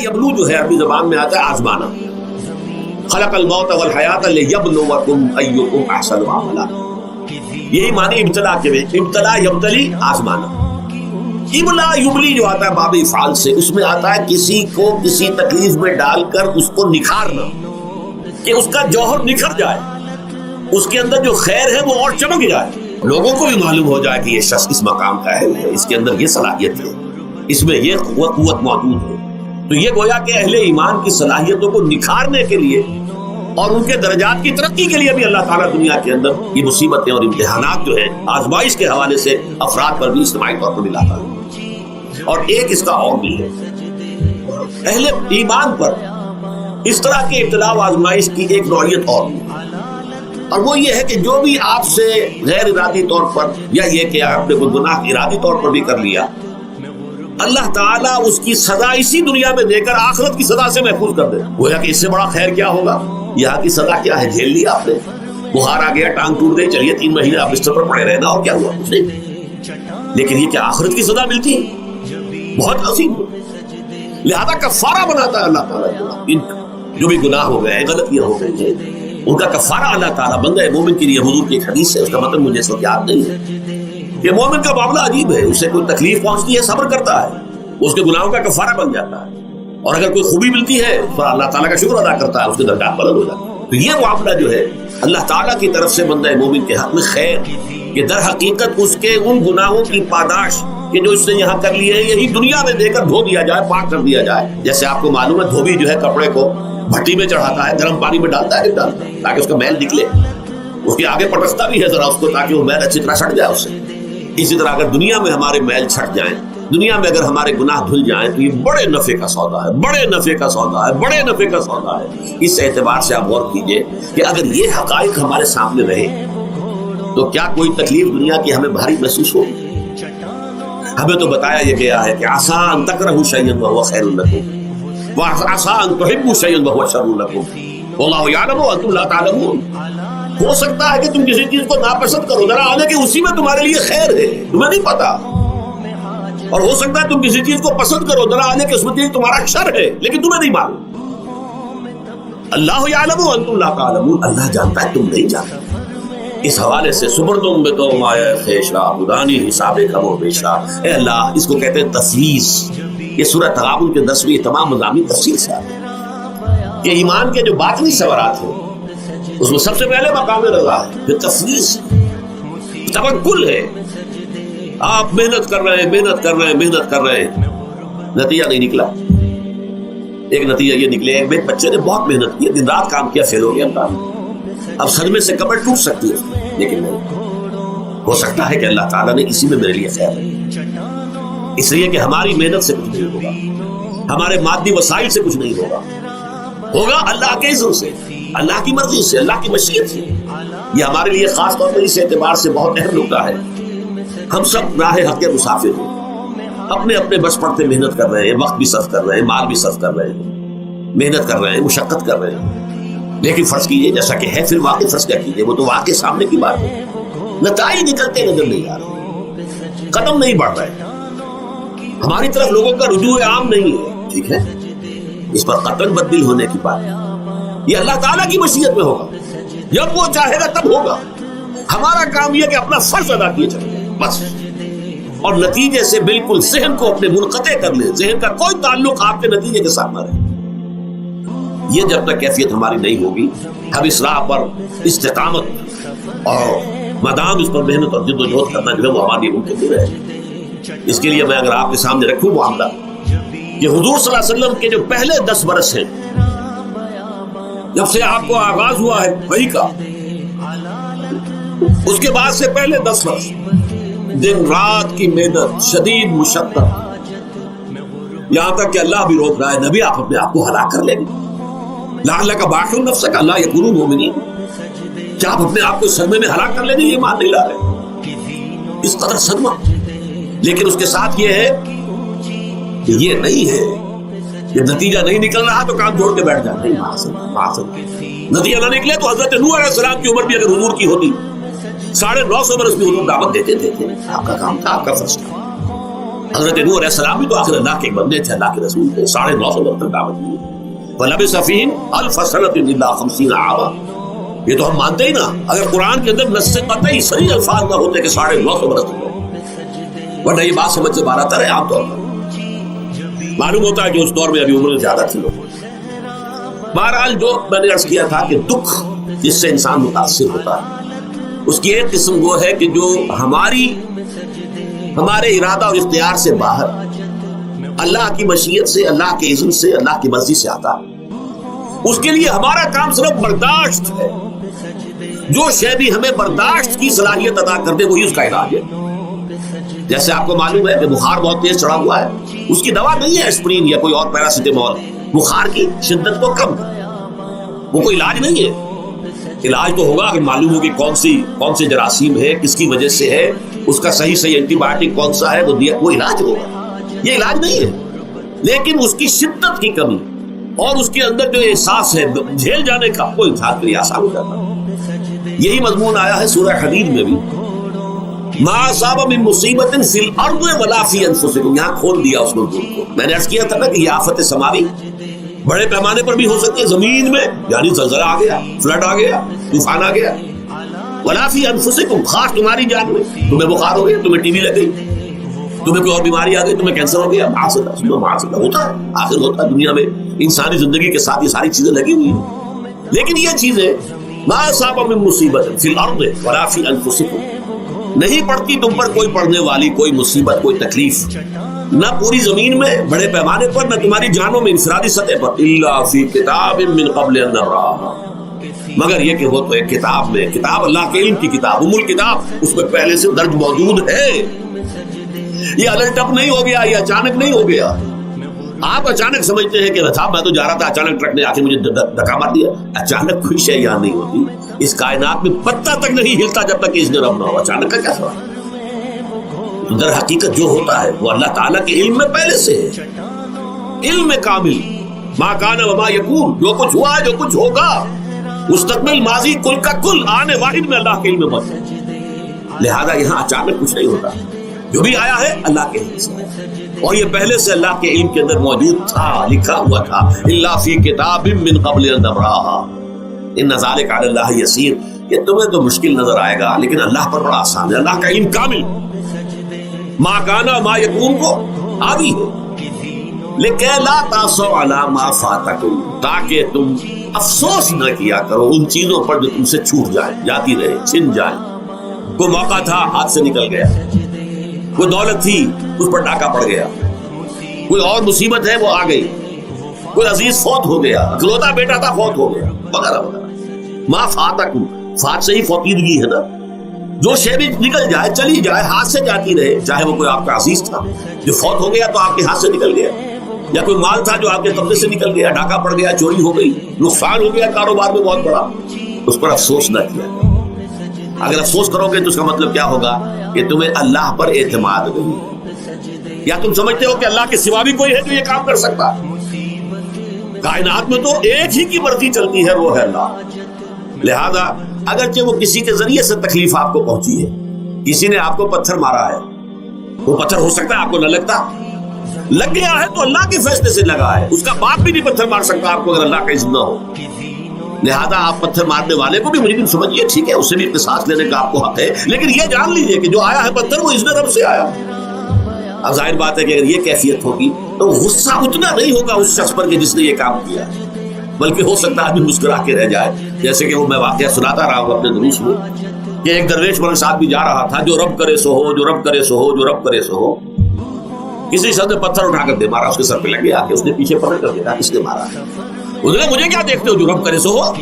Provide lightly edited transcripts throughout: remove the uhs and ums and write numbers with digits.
یبلو جو ہے عربی زبان میں آتا ہے آزمانا. خلق الموت والحیات لیبلوکم ایکم احسن عملا. یہی معنی ابتلا کے میں ابتلا یبتلی آزمانا. ابلا یبلی جو آتا ہے باب افعال سے اس میں آتا ہے کسی کو کسی تکلیف میں ڈال کر اس کو نکھارنا کہ اس کا جوہر نکھر جائے, اس کے اندر جو خیر ہے وہ اور چمک جائے, لوگوں کو بھی معلوم ہو جائے کہ یہ شخص اس مقام کا ہے, اس کے اندر یہ صلاحیت ہے, اس میں یہ قوت موجود ہے. تو یہ گویا کہ اہل ایمان کی صلاحیتوں کو نکھارنے کے لیے اور ان کے درجات کی ترقی کے لیے بھی اللہ تعالیٰ دنیا کے اندر یہ مصیبتیں اور امتحانات جو ہیں آزمائش کے حوالے سے افراد پر بھی اجتماعی طور پر بھی لاتا ہے. اور ایک اس کا اور بھی ہے, اہل ایمان پر اس طرح کے ابتلاء و آزمائش کی ایک نوعیت اور بھی, اور وہ یہ ہے کہ جو بھی آپ سے غیر ارادی طور پر یا یہ کہ آپ نے کوئی گناہ ارادی طور پر بھی کر لیا, اللہ تعالیٰ اس کی سزا اسی دنیا میں دے کر آخرت کی سزا سے محفوظ کر دے. گویا کہ اس سے بڑا خیر کیا ہوگا. یہاں کی سزا کیا ہے, جھیل لیا آپ نے, بخار آ گیا, ٹانگ ٹوٹ گئی, چلیے 3 مہینے آپ بستر پر پڑے رہنا, اور کیا ہوا کچھ نہیں. لیکن یہ کیا آخرت کی سزا ملتی ہے, بہت عظیم. لہذا کفارہ بناتا ہے اللہ تعالیٰ ان جو بھی گناہ ہو گئے, غلطیاں ہو گئی ہیں, ان کا کفارہ اللہ تعالیٰ بندہ مومن کے لیے. حضور کی ایک حدیث ہے, اس کا مطلب مجھے اس وقت یاد نہیں ہے, کہ مومن کا معاملہ عجیب ہے. اسے کوئی تکلیف پہنچتی ہے صبر کرتا ہے, اس کے گناہوں کا کفارہ بن جاتا ہے, اور اگر کوئی خوبی ملتی ہے تو اللہ تعالیٰ کا شکر ادا کرتا ہے, اس کے درجات بلند ہو جاتے ہیں. تو یہ معاملہ جو ہے اللہ تعالیٰ کی طرف سے بندہ مومن کے حق میں خیر, کہ در حقیقت اس کے ان گناہوں کی پاداش کہ جو اس نے یہاں کر لیے ہیں یہی دنیا میں دے کر دھو دیا جائے, پاک کر دیا جائے. جیسے آپ کو معلوم ہے دھوبی جو ہے کپڑے کو بھٹی میں چڑھاتا ہے, گرم پانی میں ڈالتا ہے تاکہ اس کا میل نکلے, اس کے آگے پٹکتا بھی ہے ذرا اس کو تاکہ وہ میل اچھی طرح چھٹ جائے اس سے. اسی طرح اگر دنیا میں ہمارے میل چھٹ جائیں, دنیا میں اگر ہمارے گناہ دھل جائیں, تو یہ بڑے نفع کا سودا ہے, بڑے نفع کا سودا ہے, بڑے نفع کا سودا ہے. اس اعتبار سے آپ غور کیجئے کہ اگر یہ حقائق ہمارے سامنے رہے تو کیا کوئی تکلیف دنیا کی ہمیں بھاری محسوس ہوگی. ہمیں تو بتایا یہ گیا ہے کہ عسیٰ ان تکرہوا شیئا وہو خیر لکم وعسیٰ ان تحبوا شیئا وہو شر لکم واللہ یعلم وانتم لا تعلمون. ہو سکتا ہے کہ تم کسی چیز کو ناپسند کرو, ذرا آنے کہ اسی میں تمہارے لیے خیر ہے, تمہیں نہیں پتا. اور ہو سکتا ہے تم کسی چیز کو پسند کرو, ذرا آنے کہ اس میں تمہارا شر ہے, لیکن تمہیں نہیں معلوم. اللہ یعلم وانتم لا تعلمون, اللہ جانتا ہے تم نہیں جانتے. اس حوالے سے سبردم بے تو مایا خیشا بدانی حساب کم و بیشا. اے اللہ, اس کو کہتے ہیں تفویض. یہ سورہ تغابن کے 10ویں تمام مضامین تفصیل سے آتے ہیں کہ ایمان کے جو باطنی ثمرات ہیں اس میں سب سے پہلے مقام رضا ہے, پھر تفویض, توکل ہے. آپ محنت کر رہے ہیں, محنت کر رہے ہیں, محنت کر رہے ہیں, نتیجہ نہیں نکلا. ایک نتیجہ یہ نکلے, ایک بچے نے بہت محنت کی, دن رات کام کیا, فیل ہو گیا کام. اب صدمے سے کمر ٹوٹ سکتی ہے, لیکن نہیں. ہو سکتا ہے کہ اللہ تعالیٰ نے اسی میں میرے لیے خیر ہے, اس لیے کہ ہماری محنت سے کچھ نہیں ہوگا, ہمارے مادی وسائل سے کچھ نہیں ہوگا, ہوگا اللہ کے عزم سے, اللہ کی مرضی سے, اللہ کی مشیت سے. یہ ہمارے لیے خاص طور پر اس اعتبار سے بہت اہم نکتہ ہے. ہم سب راہ حق کے مسافر ہیں, اپنے اپنے بس پڑتے محنت کر رہے ہیں, وقت بھی صرف کر رہے ہیں, مال بھی صرف کر رہے ہیں, محنت کر رہے ہیں, مشقت کر رہے ہیں. لیکن فرض کیجئے جیسا کہ ہے, پھر واقع فرض کیا کیجئے, وہ تو واقع سامنے کی بات ہے, نتائج نکلتے نظر نہیں آ رہے, قدم نہیں بڑھ رہے, ہماری طرف لوگوں کا رجوع عام نہیں ہے. ٹھیک ہے, اس پر قطعاً بدل ہونے کی بات ہے, یہ اللہ تعالیٰ کی مشیت میں ہوگا, جب وہ چاہے گا تب ہوگا. ہمارا کام یہ کہ اپنا فرض ادا کیے چلیں بس, اور نتیجے سے بالکل ذہن کو اپنے منقطع کر لیں, ذہن کا کوئی تعلق آپ کے نتیجے کے ساتھ نہ رہے. یہ جب تک کیفیت ہماری نہیں ہوگی, ہم اس راہ پر استقامت اور مدام اس پر محنت اور جد و جہد کرنا جو ہے وہ ہمارے لیے ممکن نہیں رہے. اس کے لیے میں اگر آپ کے سامنے رکھوں معاملہ کہ حضور صلی اللہ علیہ وسلم کے جو پہلے 10 برس ہیں, جب سے آپ کو آغاز ہوا ہے وحی کا, اس کے بعد سے پہلے 10 برس دن رات کی محنت, شدید مشقت, یہاں تک کہ اللہ بھی روک رہا ہے, نبی آپ اپنے آپ کو ہلاک کر لیں گے, لعلک باخع نفسک اللہ یکونوا مؤمنین. کیا آپ اپنے آپ کو صدمے میں ہلاک کر لیں گے, یہ مان نہیں لا رہے, اس قدر صدمہ. لیکن اس کے ساتھ یہ ہے کہ یہ نہیں ہے, یہ نتیجہ نہیں نکل رہا تو کام چھوڑ کے بیٹھ جاتے ہیں. نتیجہ نہ نکلے تو حضرت نوح علیہ السلام کی عمر بھی اگر حضور کی ہوتی 950 برس میں حضور دعوت دیتے تھے, آپ کا کام تھا, آپ کا فرض تھا. حضرت نوح علیہ السلام بھی تو آخر اللہ کے ایک بندے تھے، اللہ کے رسول تھے، 950 برس تک دعوت دی۔ وَلَبِثَ فِيهِمْ أَلْفَ سَنَةٍ إِلَّا 50 عاما، یہ تو ہم مانتے ہی نا، اگر قرآن کے اندر نص قطعی صحیح الفاظ نہ ہوتے کہ 950 برس تک، ورنہ یہ بات سمجھ سے باہر آتا ہے۔ عام طور پر معلوم ہوتا ہے کہ اس دور میں ابھی عمر زیادہ تھی لوگ۔ بہرحال جو میں نے عرض کیا تھا کہ دکھ جس سے انسان متاثر ہوتا ہے اس کی ایک قسم وہ ہے کہ جو ہمارے ارادہ اور اختیار سے باہر، اللہ کی مشیت سے، اللہ کے اذن سے، اللہ کی مرضی سے آتا ہے، اس کے لیے ہمارا کام صرف برداشت ہے۔ جو شے بھی ہمیں برداشت کی صلاحیت ادا کر دے وہی اس کا علاج ہے۔ جیسے آپ کو معلوم ہے کہ بخار بہت تیز چڑھا ہوا ہے، اس کی دوا نہیں ہے اسپرین یا کوئی اور پیراسیٹامول، بخار کی شدت کو کم، وہ کوئی علاج نہیں ہے۔ علاج تو ہوگا اگر معلوم ہو کہ کون سے جراثیم ہے، کس کی وجہ سے ہے، اس کا صحیح اینٹی بایوٹک کون سا ہے، وہ علاج ہوگا۔ یہ علاج نہیں ہے، لیکن اس کی شدت کی کمی اور اس کے اندر جو احساس ہے جھیل جانے کا، وہ انسان کے لیے آسان ہو جاتا ہے۔ یہی مضمون آیا ہے سورہ حدید میں بھی، ما اصاب من مصیبت فی الارض ولا فی انفسکم، یہاں کھول دیا اس مضمون کو۔ میں نے عرض کیا تھا نا کہ یہ آفت سماوی بڑے پیمانے پر بھی ہو سکتی ہے، زمین میں یعنی زلزلہ آ گیا، فلڈ آ گیا، طوفان آ گیا، ولا فی انفسکم، خاص تمہاری جان میں، تمہیں بخار ہو گیا، تمہیں ٹی بی لگ گئی، تمہیں کوئی اور بیماری آ گئی، تمہیں کینسر ہو گیا، معاذ اللہ ہوتا ہے، آخر ہوتا ہے دنیا میں، انسانی زندگی کے ساتھ یہ ساری چیزیں لگی ہوئی ہیں۔ لیکن یہ چیزیں ما اصاب من مصیبت فی الارض ولا فی انفسکم، نہیں پڑتی تم پر کوئی پڑنے والی کوئی مصیبت، کوئی تکلیف، نہ پوری زمین میں بڑے پیمانے پر، نہ تمہاری جانوں میں انفرادی سطح پر، الا فی کتاب من قبل ان نراها، مگر یہ کہ وہ تو ایک کتاب میں، کتاب اللہ کے علم کی کتاب، ام الکتاب، اس میں پہلے سے درج موجود ہے۔ یہ الرٹ اپ نہیں ہو گیا، یہ اچانک نہیں ہو گیا۔ آپ اچانک سمجھتے ہیں کہ صاحب میں تو جا رہا تھا، اچانک ٹرک نے آ کے مجھے دھکا مار دیا۔ اچانک کوئی شے یہاں نہیں ہوتی، اس کائنات میں پتہ تک نہیں ہلتا جب تک اس نے رب نہ ہو۔ اچانک کا کیا سوال؟ در حقیقت جو ہوتا ہے وہ اللہ تعالیٰ کے علم میں پہلے سے ہے، علم کامل، ما کان وما یکون، جو کچھ ہوا ہے، جو کچھ ہوگا، مستقبل، ماضی، کل کا کل، آنے واحد میں اللہ کے علم میں موجود ہے۔ لہذا یہاں اچانک کچھ نہیں ہوتا، جو بھی آیا ہے اللہ کے علم سے، اور یہ پہلے سے اللہ کے علم کے اندر موجود تھا، لکھا ہوا تھا، الا فی کتاب من قبل ان نبراها ان ذلک علی اللہ یسیر۔ یہ تمہیں تو مشکل نظر آئے گا لیکن اللہ پر بڑا آسان ہے، اللہ کا علم کامل، ما کانا ما یکون کو آگی ہے، لکہ لا تاسوا علی ما فاتکم، تاکہ تم افسوس نہ کیا کرو ان چیزوں پر جو تم سے چھوٹ جائیں، جاتی رہے، چھن جائیں۔ کوئی موقع تھا ہاتھ سے نکل گیا، کوئی دولت تھی اس پر ڈاکہ پڑ گیا، کوئی اور مصیبت ہے وہ آ گئی، کوئی عزیز فوت ہو گیا، اکلوتا بیٹا تھا فوت ہو گیا، وغیرہ وغیرہ۔ ما فاتکم، فات سے ہی فوتیدگی ہے نا، جو شے بھی نکل جائے، چلی جائے، ہاتھ سے جاتی رہے، چاہے وہ کوئی آپ کا عزیز تھا جو فوت ہو گیا تو آپ کے ہاتھ سے نکل گیا، یا کوئی مال تھا جو آپ کے قبضے سے نکل گیا، ڈاکہ پڑ گیا، چوری ہو گئی، نقصان ہو گیا کاروبار میں بہت بڑا، اس پر افسوس نہ کیا۔ اگر افسوس کرو گے تو اس کا مطلب کیا ہوگا کہ تمہیں اللہ پر اعتماد نہیں ہے، یا تم سمجھتے ہو کہ اللہ کے سوا بھی کوئی ہے جو یہ کام کر سکتا ہے۔ کائنات میں تو ایک ہی کی مرضی چلتی ہے، وہ ہے اللہ۔ لہذا اگرچہ وہ کسی کے ذریعے سے تکلیف آپ کو پہنچی ہے، کسی نے آپ کو پتھر مارا ہے، وہ پتھر ہو سکتا ہے آپ کو نہ لگتا، لگ گیا ہے تو اللہ کے فیصلے سے لگا ہے، اس کا باپ بھی نہیں پتھر مار سکتا آپ کو اگر اللہ کا اذن نہ ہو۔ لہذا آپ پتھر مارنے والے کو بھی مجرم سمجھیے، ٹھیک ہے، اس سے بھی قصاص لینے کا آپ کو حق ہے، لیکن یہ جان لیجیے کہ جو آیا ہے پتھر وہ اذن رب سے آیا۔ اب ظاہر بات ہے کہ اگر یہ کیفیت ہوگی تو غصہ اتنا نہیں ہوگا اس شخص پر کہ جس نے یہ کام کیا، بلکہ ہو سکتا ہے آدمی مسکرا کے رہ جائے، جیسے کہ وہ میں واقعہ سناتا رہا ہوں اپنے دروس میں کہ ایک درویش ملک صاحب بھی جا رہا تھا، جو رب کرے سو ہو، جو رب کرے سو ہو، جو رب کرے سو ہو۔ کسی شخص نے پتھر اٹھا کر دے مارا، اس کے سر پہ لگ گیا، اس نے پیچھے پکڑ کر دیکھا کس نے مارا، اس نے مجھے کیا دیکھتے ہو، جو رب کرے سو ہو،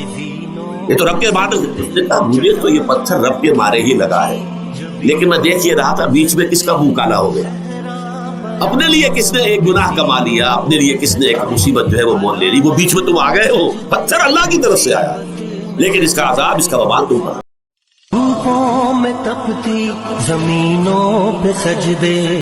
یہ تو رب کے مارے۔ اس نے کہا مجھے تو یہ پتھر رب کے مارے ہی لگا ہے، لیکن میں دیکھ یہ رہا تھا بیچ میں کس کا منہ کالا ہو گیا، اپنے لیے کس نے ایک گناہ کما لیا، اپنے لیے کس نے ایک مصیبت جو ہے وہ مول لے لی، وہ بیچ میں تم آ گئے ہو، پتھر اللہ کی طرف سے آیا، لیکن اس کا عذاب، اس کا وبال تم پر۔ میں تپتی زمینوں پہ سجدے